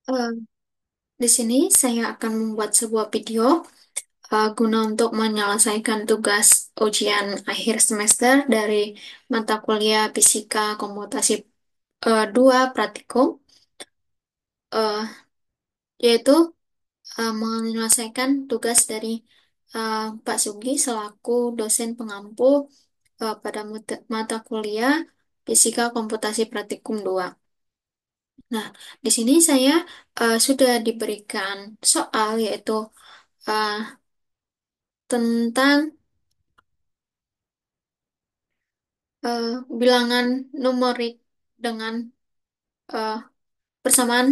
Eh, di sini saya akan membuat sebuah video guna untuk menyelesaikan tugas ujian akhir semester dari mata kuliah Fisika Komputasi 2 Praktikum, eh, yaitu menyelesaikan tugas dari Pak Sugi selaku dosen pengampu pada mata kuliah Fisika Komputasi Praktikum 2. Nah, di sini saya sudah diberikan soal yaitu eh, tentang eh, bilangan numerik dengan eh, persamaan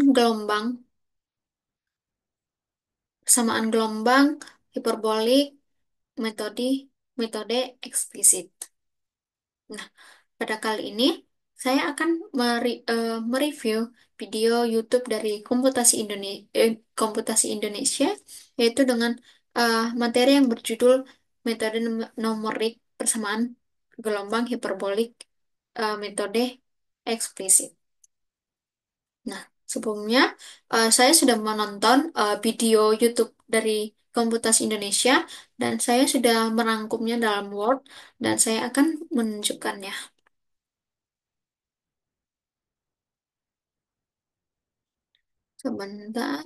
gelombang, hiperbolik, metode metode eksplisit. Nah, pada kali ini saya akan mereview video YouTube dari Komputasi Indonesia, yaitu dengan materi yang berjudul metode numerik persamaan gelombang hiperbolik, metode eksplisit. Nah, sebelumnya saya sudah menonton video YouTube dari Komputasi Indonesia dan saya sudah merangkumnya dalam Word dan saya akan menunjukkannya. Sebentar.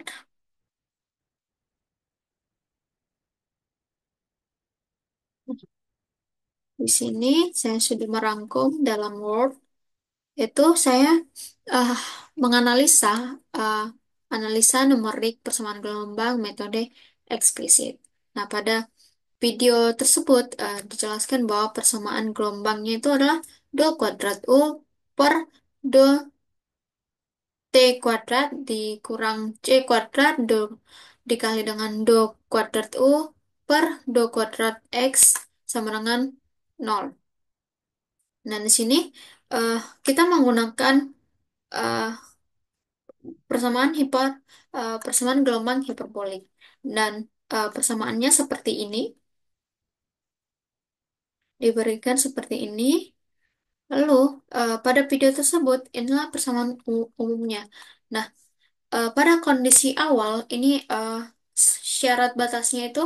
Di sini saya sudah merangkum dalam Word. Itu saya eh, menganalisa eh, analisa numerik persamaan gelombang metode eksplisit. Nah, pada video tersebut dijelaskan bahwa persamaan gelombangnya itu adalah do kuadrat U per do T kuadrat dikurang C kuadrat dikali dengan do kuadrat U per do kuadrat X sama dengan 0. Nah, di sini eh, kita menggunakan eh, persamaan gelombang hiperbolik. Dan persamaannya seperti ini, diberikan seperti ini. Lalu, pada video tersebut, inilah persamaan umumnya. Nah, pada kondisi awal, ini syarat batasnya itu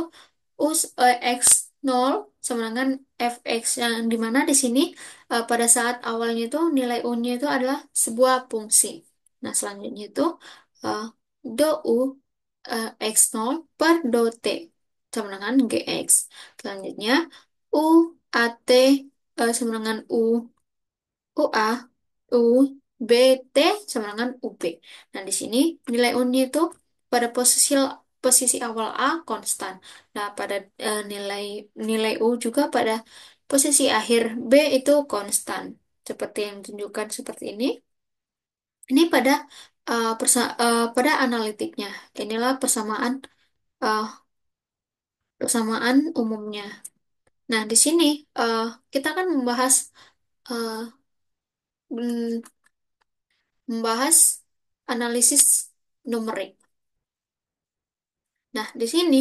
X 0 sama dengan Fx, yang dimana di sini pada saat awalnya itu nilai U-nya itu adalah sebuah fungsi. Nah, selanjutnya itu uh, do U X 0 per do T sama dengan Gx. Selanjutnya U AT sama dengan UA, U, B, T sama dengan UB. Nah, di sini nilai U-nya itu pada posisi awal A konstan. Nah, pada nilai nilai U juga pada posisi akhir B itu konstan. Seperti yang ditunjukkan seperti ini. Ini pada analitiknya. Inilah uh, persamaan umumnya. Nah, di sini uh, kita akan uh, membahas analisis numerik. Nah, di sini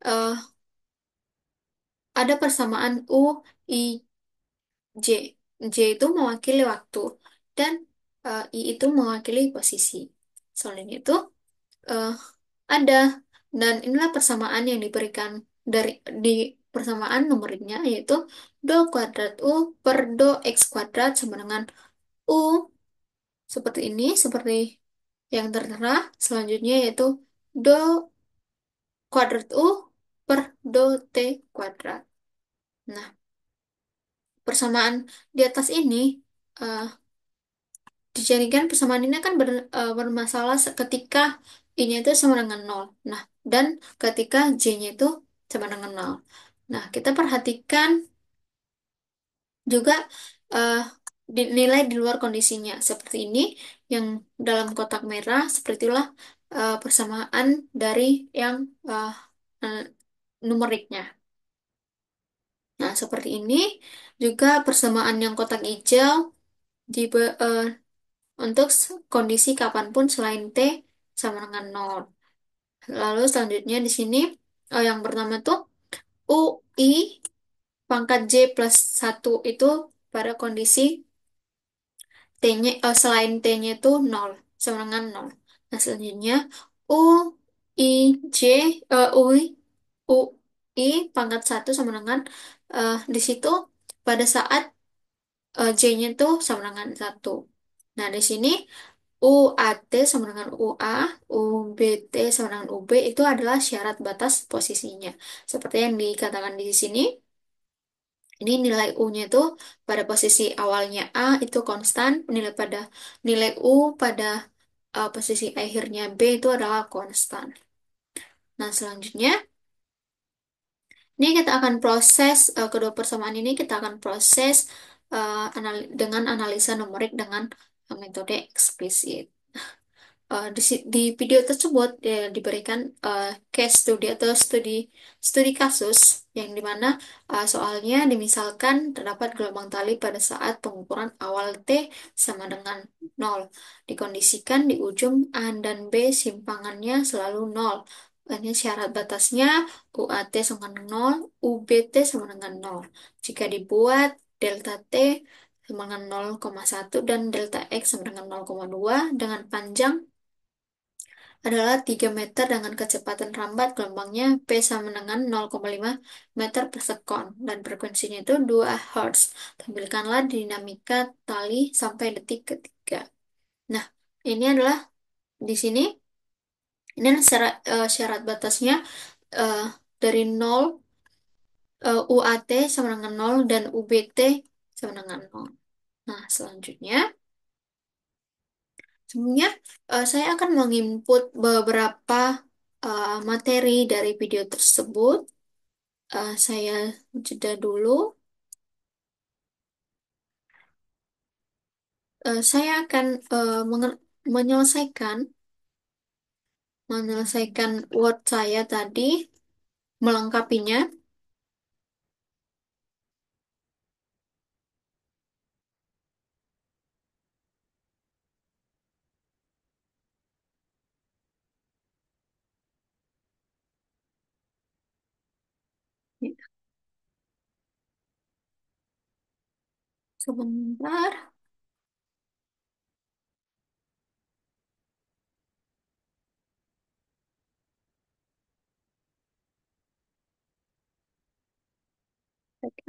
eh, ada persamaan U, I, J. J itu mewakili waktu dan I itu mewakili posisi. Selanjutnya itu eh, ada dan inilah persamaan yang diberikan di persamaan numeriknya yaitu do kuadrat U per do X kuadrat sama dengan U seperti ini, seperti yang tertera. Selanjutnya yaitu do kuadrat U per do T kuadrat. Nah, persamaan di atas ini eh, dijadikan persamaan ini akan bermasalah ketika I-nya itu sama dengan nol. Nah, dan ketika J-nya itu sama dengan nol. Nah, kita perhatikan juga eh, nilai di luar kondisinya. Seperti ini, yang dalam kotak merah, sepertilah persamaan dari yang eh, eh, numeriknya. Nah, seperti ini juga persamaan yang kotak hijau di untuk kondisi kapanpun selain T sama dengan nol. Lalu selanjutnya di sini yang pertama tuh UI pangkat J plus 1 itu pada kondisi T-nya selain T-nya itu nol sama dengan nol. Selanjutnya U I J U I pangkat satu sama dengan di situ pada saat J-nya tuh sama dengan satu. Nah, di sini UAT sama dengan UA, UBT sama dengan UB itu adalah syarat batas posisinya. Seperti yang dikatakan di sini, ini nilai U-nya itu pada posisi awalnya A itu konstan, nilai U pada posisi akhirnya B itu adalah konstan. Nah, selanjutnya ini kita akan proses kedua persamaan ini kita akan proses dengan analisa numerik dengan metode eksplisit. Di video tersebut diberikan case study atau studi kasus yang dimana soalnya dimisalkan terdapat gelombang tali pada saat pengukuran awal T sama dengan 0. Dikondisikan di ujung A dan B simpangannya selalu 0. Ini syarat batasnya UAT sama dengan 0, UBT sama dengan 0. Jika dibuat delta T sama dengan 0,1 dan delta X sama dengan 0,2 dengan panjang adalah 3 meter dengan kecepatan rambat gelombangnya P sama dengan 0,5 meter per sekon dan frekuensinya itu 2 Hz. Tampilkanlah dinamika tali sampai detik ketiga. Nah, ini adalah di sini ini adalah syarat batasnya eh, dari 0 UAT sama dengan 0 dan UBT sama dengan 0. Nah, sebenarnya saya akan menginput beberapa materi dari video tersebut. Saya jeda dulu. Saya akan menyelesaikan menyelesaikan Word saya tadi, melengkapinya. Sebentar,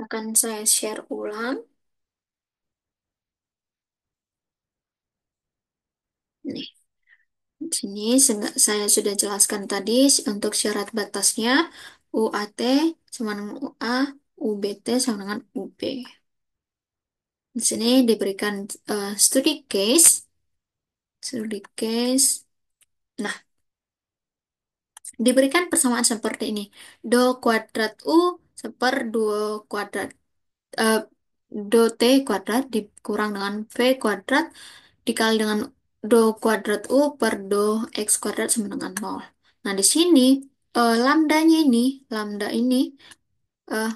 akan saya share ulang. Nih, di sini saya sudah jelaskan tadi untuk syarat batasnya UAT sama dengan UA, UBT sama dengan UB. Di sini diberikan studi case, studi case. Nah, diberikan persamaan seperti ini. Do kuadrat U seper duo kuadrat eh, do T kuadrat dikurang dengan V kuadrat dikali dengan do kuadrat U per do X kuadrat sama dengan 0. Nah, di sini lambda ini eh,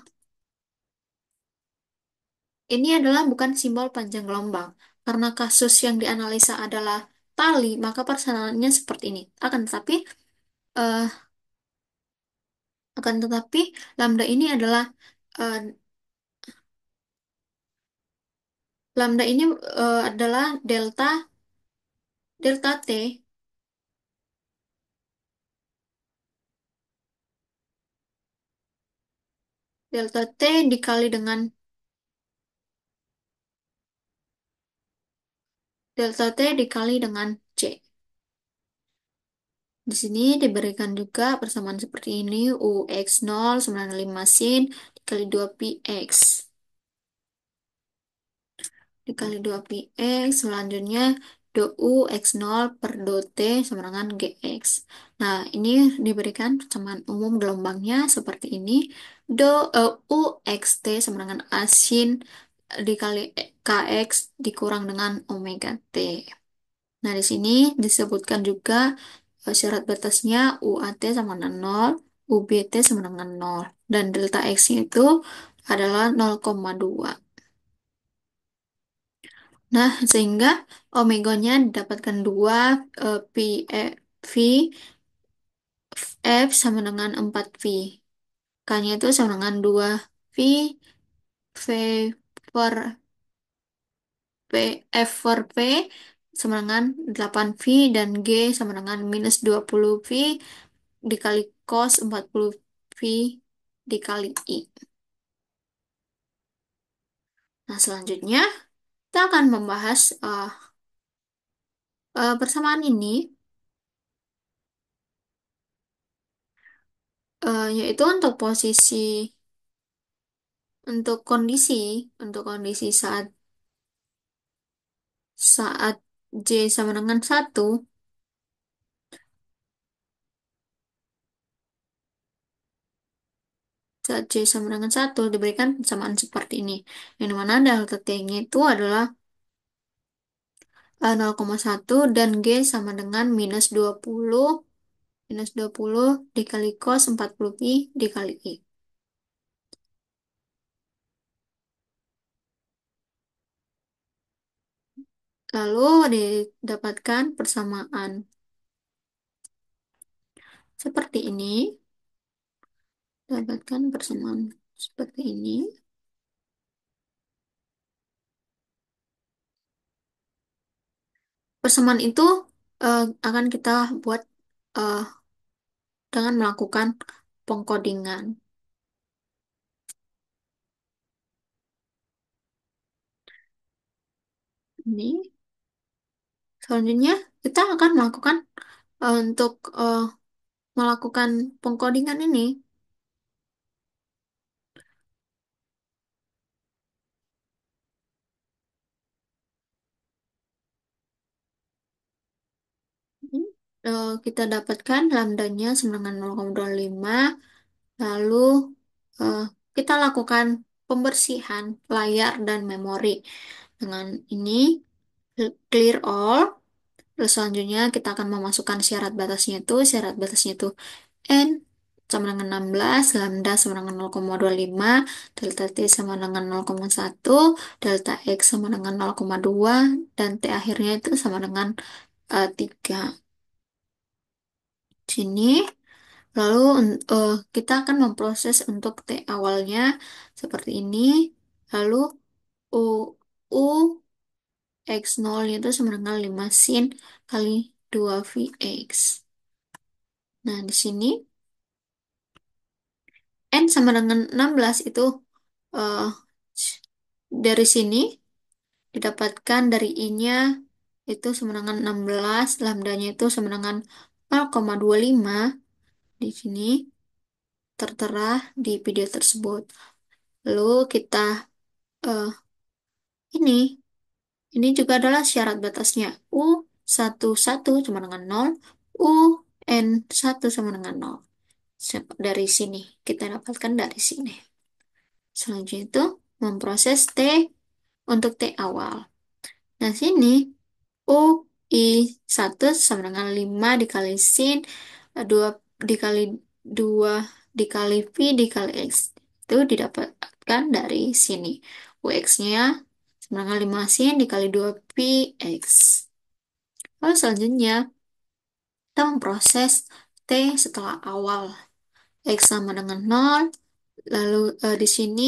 ini adalah bukan simbol panjang gelombang. Karena kasus yang dianalisa adalah tali, maka persamaannya seperti ini. Eh, akan tetapi lambda ini adalah eh, lambda ini adalah delta T. Delta T dikali dengan delta T dikali dengan C. Di sini diberikan juga persamaan seperti ini, UX0 sama dengan 5 sin dikali 2 PX. Dikali 2 PX, selanjutnya do U X0 per do T sama dengan GX. Nah, ini diberikan persamaan umum gelombangnya seperti ini. U X T sama dengan A sin dikali KX dikurang dengan omega T. Nah, di sini disebutkan juga syarat batasnya UAT sama dengan 0, UBT sama dengan 0. Dan delta X-nya itu adalah 0,2. Nah, sehingga omeganya didapatkan 2 Pi V F sama dengan 4V. K-nya itu sama dengan 2 V V per P F per P sama dengan 8V dan G sama dengan minus 20V dikali cos 40V dikali I. Nah, selanjutnya kita akan membahas persamaan ini, yaitu untuk kondisi saat saat J sama dengan 1, saat J sama dengan 1 diberikan persamaan seperti ini. Yang dimana delta T-nya itu adalah 0,1 dan G sama dengan minus 20 dikali cos 40 pi dikali I. Lalu didapatkan persamaan seperti ini. Dapatkan persamaan seperti ini. Persamaan itu akan kita buat eh, dengan melakukan pengkodingan. Ini selanjutnya kita akan melakukan untuk melakukan pengkodingan ini. Ini, kita dapatkan lambdanya sama dengan 0,25. Lalu eh, kita lakukan pembersihan layar dan memori. Dengan ini clear all. Terus selanjutnya kita akan memasukkan syarat batasnya itu N sama dengan 16, lambda sama dengan 0,25, delta T sama dengan 0,1, delta X sama dengan 0,2, dan T akhirnya itu sama dengan 3. Sini, lalu kita akan memproses untuk T awalnya seperti ini, lalu U, U X0 itu sama dengan 5 sin kali 2Vx. Nah, di sini N sama dengan 16 itu eh, dari sini didapatkan dari I-nya itu sama dengan 16, lambdanya itu sama dengan 0,25. Di sini tertera di video tersebut. Lalu kita eh, ini ini juga adalah syarat batasnya. U11 sama dengan 0, UN1 sama dengan 0. Dari sini, kita dapatkan dari sini. Selanjutnya itu memproses T untuk T awal. Nah, sini UI1 sama dengan 5 dikali sin, 2 dikali 2 dikali V dikali X. Itu didapatkan dari sini. UX-nya sama dengan 5 sin dikali 2 P X. Lalu selanjutnya, kita memproses T setelah awal. X sama dengan 0. Lalu di sini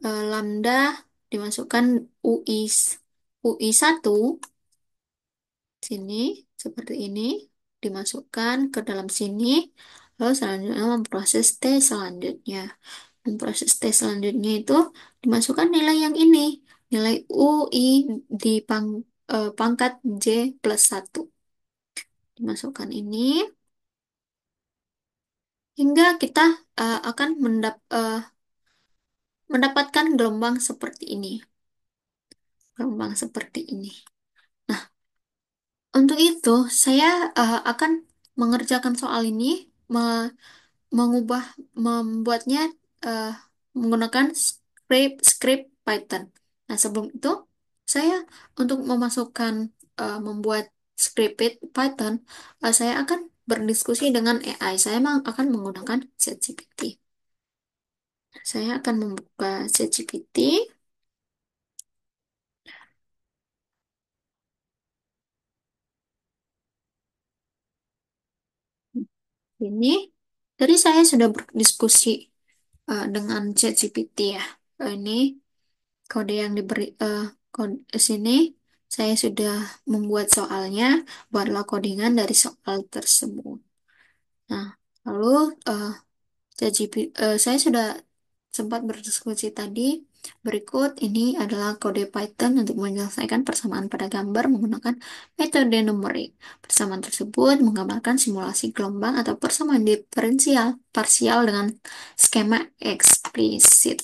lambda dimasukkan UI UI1 sini seperti ini dimasukkan ke dalam sini. Lalu selanjutnya memproses T selanjutnya. Memproses T selanjutnya itu dimasukkan nilai yang ini, nilai UI di pangkat J plus 1. Dimasukkan ini hingga kita akan mendapatkan gelombang seperti ini. Gelombang seperti ini. Nah, untuk itu saya akan mengerjakan soal ini, mengubah, membuatnya eh, menggunakan script Python. Nah, sebelum itu saya untuk membuat script Python, saya akan berdiskusi dengan AI. Saya akan menggunakan ChatGPT. Saya akan membuka ChatGPT. Ini tadi saya sudah berdiskusi dengan ChatGPT ya. Ini kode yang diberi kode sini saya sudah membuat soalnya, buatlah codingan dari soal tersebut. Nah, lalu eh, saya sudah sempat berdiskusi tadi. Berikut ini adalah kode Python untuk menyelesaikan persamaan pada gambar menggunakan metode numerik. Persamaan tersebut menggambarkan simulasi gelombang atau persamaan diferensial parsial dengan skema eksplisit.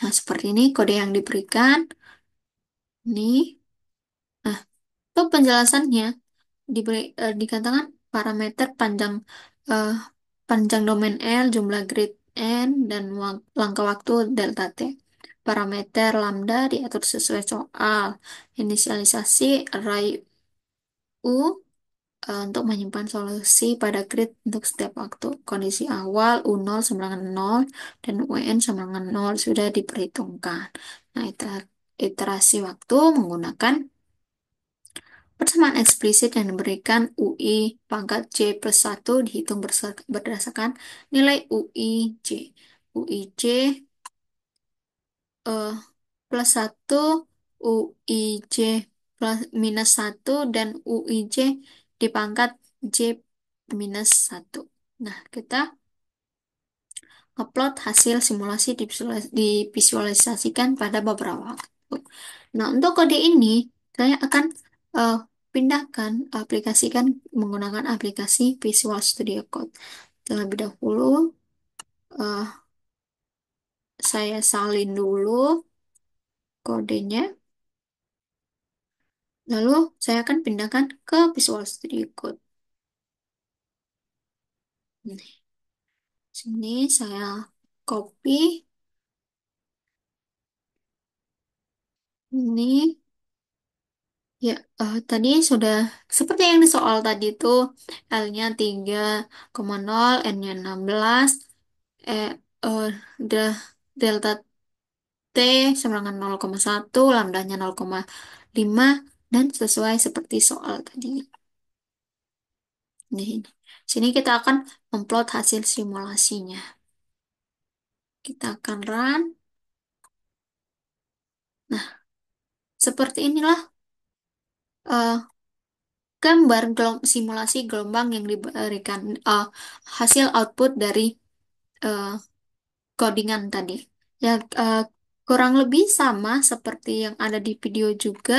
Nah, seperti ini kode yang diberikan. Ini. Nah, untuk penjelasannya dikatakan parameter eh, panjang domain L, jumlah grid N, dan langkah waktu delta T. Parameter lambda diatur sesuai soal. Inisialisasi array U untuk menyimpan solusi pada grid untuk setiap waktu. Kondisi awal U0 sama dengan 0 dan UN sama dengan 0 sudah diperhitungkan. Nah, iterasi waktu menggunakan persamaan eksplisit yang diberikan UI pangkat J plus 1 dihitung berdasarkan nilai UI J. UI J eh, plus 1, UI J plus minus 1, dan UI J di pangkat J minus 1. Nah, kita upload hasil simulasi divisualisasikan pada beberapa waktu. Nah, untuk kode ini, saya akan eh, pindahkan, aplikasikan menggunakan aplikasi Visual Studio Code. Terlebih dahulu, eh, saya salin dulu kodenya, lalu saya akan pindahkan ke Visual Studio Code. Nih, sini saya copy ini. Ya, tadi sudah seperti yang di soal tadi tuh, L-nya 3,0, N-nya 16, eh, eh, de- delta T sama dengan 0,1, lambdanya 0,5, dan sesuai seperti soal tadi. Nih, sini kita akan upload hasil simulasinya. Kita akan run. Nah, seperti inilah eh, gambar simulasi gelombang yang diberikan, hasil output dari eh, codingan tadi. Ya, eh, kurang lebih sama seperti yang ada di video juga.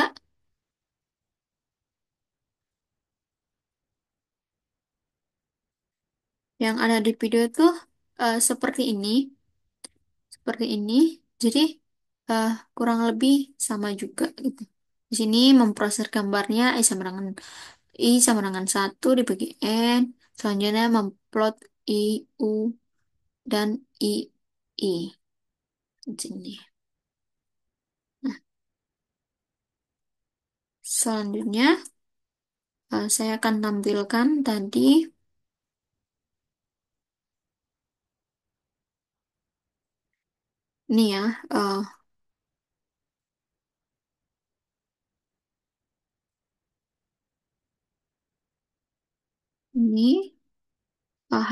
Yang ada di video itu seperti ini, seperti ini. Jadi eh, kurang lebih sama juga gitu. Di sini memproses gambarnya I sama dengan 1 dibagi N. Selanjutnya memplot I, U, dan I. Di sini. Nah, selanjutnya saya akan tampilkan tadi ini ya. eh, ini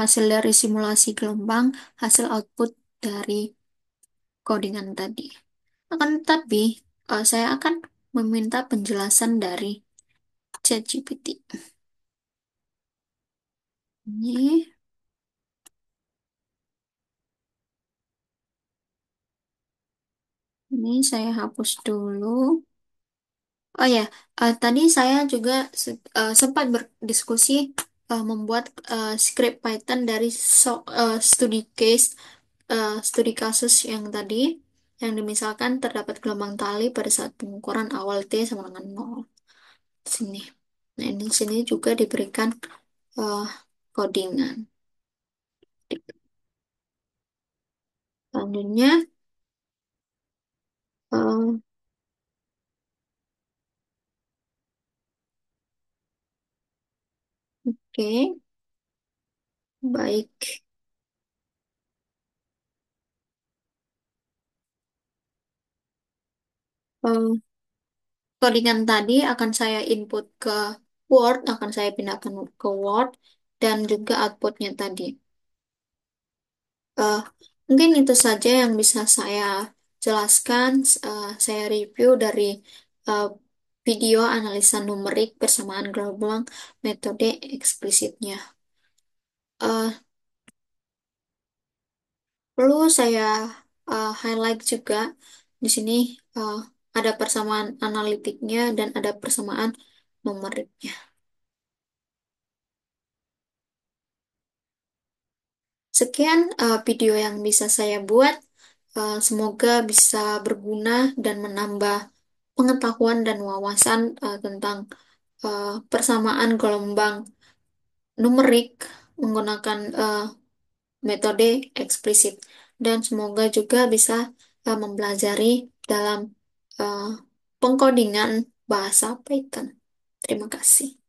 hasil dari simulasi gelombang, hasil output dari codingan tadi. Akan tetapi, saya akan meminta penjelasan dari ChatGPT. Ini, ini saya hapus dulu. Oh ya, tadi saya juga sempat berdiskusi membuat script Python dari studi case, studi kasus yang tadi, yang dimisalkan terdapat gelombang tali pada saat pengukuran awal T sama dengan 0. Sini. Nah, ini sini juga diberikan eh, codingan. Selanjutnya, eh, oke, baik. Eh, Codingan tadi akan saya input ke Word, akan saya pindahkan ke Word, dan juga outputnya tadi. Eh, Mungkin itu saja yang bisa saya jelaskan, saya review dari eh, video analisa numerik persamaan gelombang metode eksplisitnya. Eh, Perlu saya highlight juga di sini eh, ada persamaan analitiknya dan ada persamaan numeriknya. Sekian video yang bisa saya buat. Semoga bisa berguna dan menambah pengetahuan dan wawasan tentang persamaan gelombang numerik menggunakan metode eksplisit. Dan semoga juga bisa mempelajari dalam eh, pengkodingan bahasa Python. Terima kasih.